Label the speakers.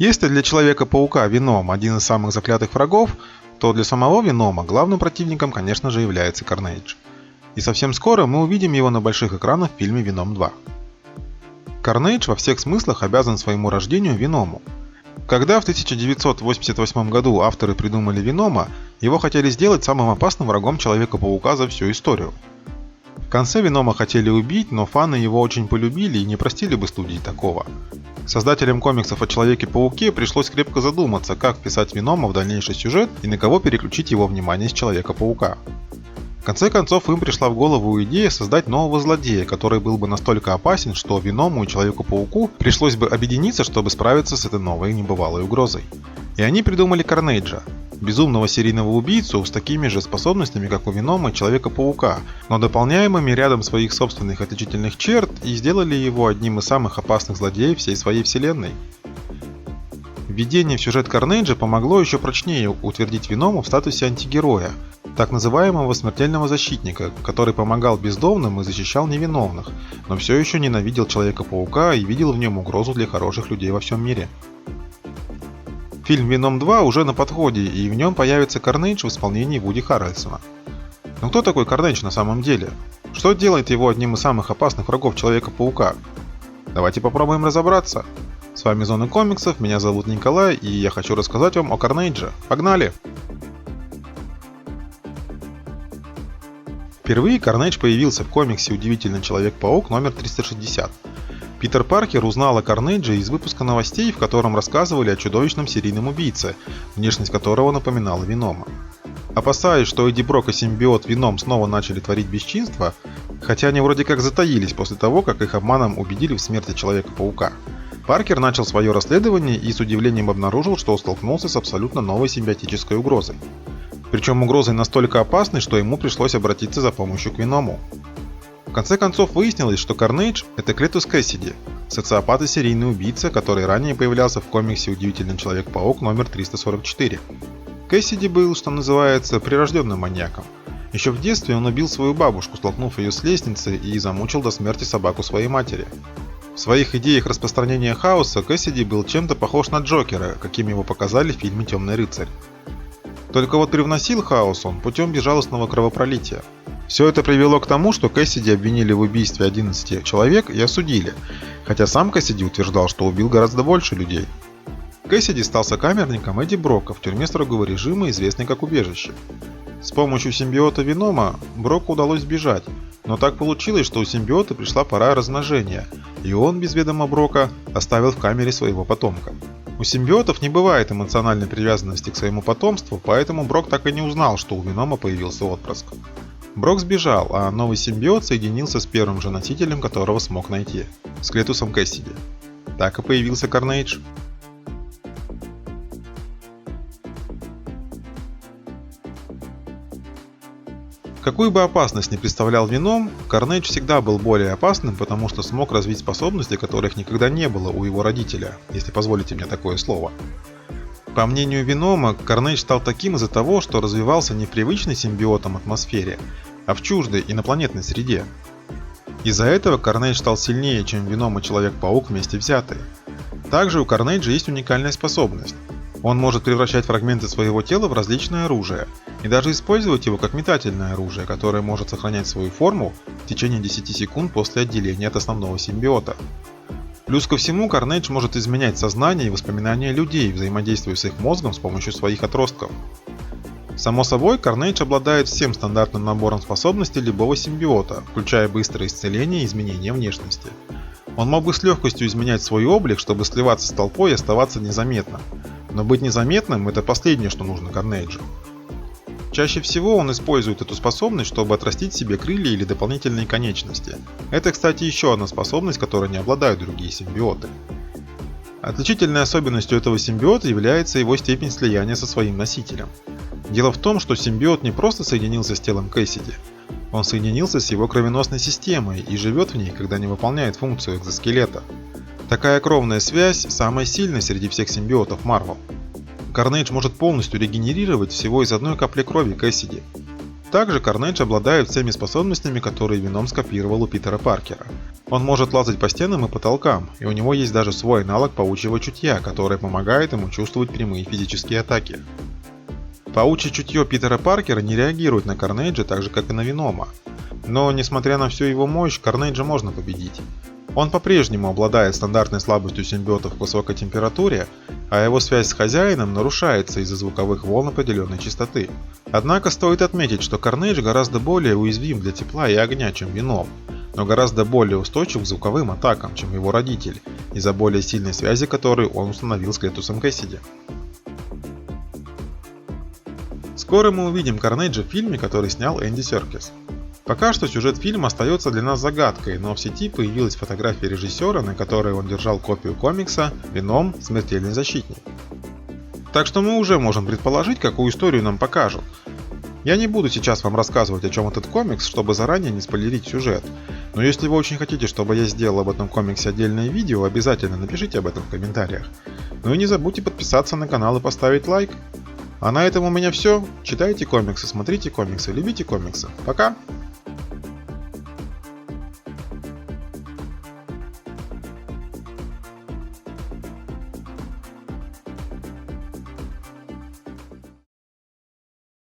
Speaker 1: Если для Человека-паука Веном один из самых заклятых врагов, то для самого Венома главным противником, конечно же, является Карнейдж. И совсем скоро мы увидим его на больших экранах в фильме «Веном 2». Карнейдж во всех смыслах обязан своему рождению Веному. Когда в 1988 году авторы придумали Венома, его хотели сделать самым опасным врагом Человека-паука за всю историю. В конце Венома хотели убить, но фаны его очень полюбили и не простили бы студии такого. Создателям комиксов о Человеке-пауке пришлось крепко задуматься, как вписать Венома в дальнейший сюжет и на кого переключить его внимание с Человека-паука. В конце концов им пришла в голову идея создать нового злодея, который был бы настолько опасен, что Веному и Человеку-пауку пришлось бы объединиться, чтобы справиться с этой новой небывалой угрозой. И они придумали Карнейджа, безумного серийного убийцу с такими же способностями, как у Венома и Человека-паука, но дополняемыми рядом своих собственных отличительных черт, и сделали его одним из самых опасных злодеев всей своей вселенной. Введение в сюжет Карнейджа помогло еще прочнее утвердить Венома в статусе антигероя, так называемого смертельного защитника, который помогал бездомным и защищал невиновных, но все еще ненавидел Человека-паука и видел в нем угрозу для хороших людей во всем мире. Фильм «Веном 2» уже на подходе, и в нем появится Карнейдж в исполнении Вуди Харрельсона. Но кто такой Карнейдж на самом деле? Что делает его одним из самых опасных врагов Человека-паука? Давайте попробуем разобраться. С вами Зона комиксов, меня зовут Николай, и я хочу рассказать вам о Карнейдже. Погнали! Впервые Карнейдж появился в комиксе «Удивительный Человек-паук» номер 360. Питер Паркер узнал о Карнейдже из выпуска новостей, в котором рассказывали о чудовищном серийном убийце, внешность которого напоминала Венома. Опасаясь, что Эдди Брок и симбиот Веном снова начали творить бесчинство, хотя они вроде как затаились после того, как их обманом убедили в смерти Человека-паука, Паркер начал свое расследование и с удивлением обнаружил, что столкнулся с абсолютно новой симбиотической угрозой. Причем угрозой настолько опасной, что ему пришлось обратиться за помощью к Веному. В конце концов выяснилось, что Карнейдж – это Клетус Кэссиди, социопат и серийный убийца, который ранее появлялся в комиксе «Удивительный Человек-паук» номер 344. Кэссиди был, что называется, прирожденным маньяком. Еще в детстве он убил свою бабушку, столкнув ее с лестницы, и замучил до смерти собаку своей матери. В своих идеях распространения хаоса Кэссиди был чем-то похож на Джокера, каким его показали в фильме «Темный рыцарь». Только вот привносил хаос он путем безжалостного кровопролития. Все это привело к тому, что Кэссиди обвинили в убийстве 11 человек и осудили, хотя сам Кэссиди утверждал, что убил гораздо больше людей. Кэссиди стал сокамерником Эдди Брока в тюрьме строгого режима, известной как убежище. С помощью симбиота Венома Броку удалось сбежать, но так получилось, что у симбиота пришла пора размножения, и он без ведома Брока оставил в камере своего потомка. У симбиотов не бывает эмоциональной привязанности к своему потомству, поэтому Брок так и не узнал, что у Венома появился отпрыск. Брок сбежал, а новый симбиот соединился с первым же носителем, которого смог найти – с Клетусом Кэссиди. Так и появился Карнейдж. Какую бы опасность ни представлял Веном, Карнейдж всегда был более опасным, потому что смог развить способности, которых никогда не было у его родителя, если позволите мне такое слово. По мнению Венома, Карнейдж стал таким из-за того, что развивался не в привычной симбиотом атмосфере, а в чуждой инопланетной среде. Из-за этого Карнейдж стал сильнее, чем Веном и Человек-паук вместе взятые. Также у Карнейджа есть уникальная способность. Он может превращать фрагменты своего тела в различное оружие, и даже использовать его как метательное оружие, которое может сохранять свою форму в течение 10 секунд после отделения от основного симбиота. Плюс ко всему, Карнейдж может изменять сознание и воспоминания людей, взаимодействуя с их мозгом с помощью своих отростков. Само собой, Карнейдж обладает всем стандартным набором способностей любого симбиота, включая быстрое исцеление и изменение внешности. Он мог бы с легкостью изменять свой облик, чтобы сливаться с толпой и оставаться незаметным. Но быть незаметным – это последнее, что нужно Карнейджу. Чаще всего он использует эту способность, чтобы отрастить себе крылья или дополнительные конечности. Это, кстати, еще одна способность, которой не обладают другие симбиоты. Отличительной особенностью этого симбиота является его степень слияния со своим носителем. Дело в том, что симбиот не просто соединился с телом Кэссиди, он соединился с его кровеносной системой и живет в ней, когда не выполняет функцию экзоскелета. Такая кровная связь самая сильная среди всех симбиотов Marvel. Карнейдж может полностью регенерировать всего из одной капли крови Кэссиди. Также Carnage обладает всеми способностями, которые Веном скопировал у Питера Паркера. Он может лазать по стенам и потолкам, и у него есть даже свой аналог паучьего чутья, который помогает ему чувствовать прямые физические атаки. Паучье чутье Питера Паркера не реагирует на Carnage так же, как и на Венома. Но, несмотря на всю его мощь, Carnage можно победить. Он по-прежнему обладает стандартной слабостью симбиотов к высокой температуре, а его связь с хозяином нарушается из-за звуковых волн определенной частоты. Однако стоит отметить, что Carnage гораздо более уязвим для тепла и огня, чем Веном, но гораздо более устойчив к звуковым атакам, чем его родитель, из-за более сильной связи, которую он установил с Клетусом Кэссиди. Скоро мы увидим Carnage в фильме, который снял Энди Серкис. Пока что сюжет фильма остается для нас загадкой, но в сети появилась фотография режиссера, на которой он держал копию комикса «Веном. Смертельный защитник». Так что мы уже можем предположить, какую историю нам покажут. Я не буду сейчас вам рассказывать, о чем этот комикс, чтобы заранее не спойлерить сюжет. Но если вы очень хотите, чтобы я сделал об этом комиксе отдельное видео, обязательно напишите об этом в комментариях. Ну и не забудьте подписаться на канал и поставить лайк. А на этом у меня все. Читайте комиксы, смотрите комиксы, любите комиксы. Пока!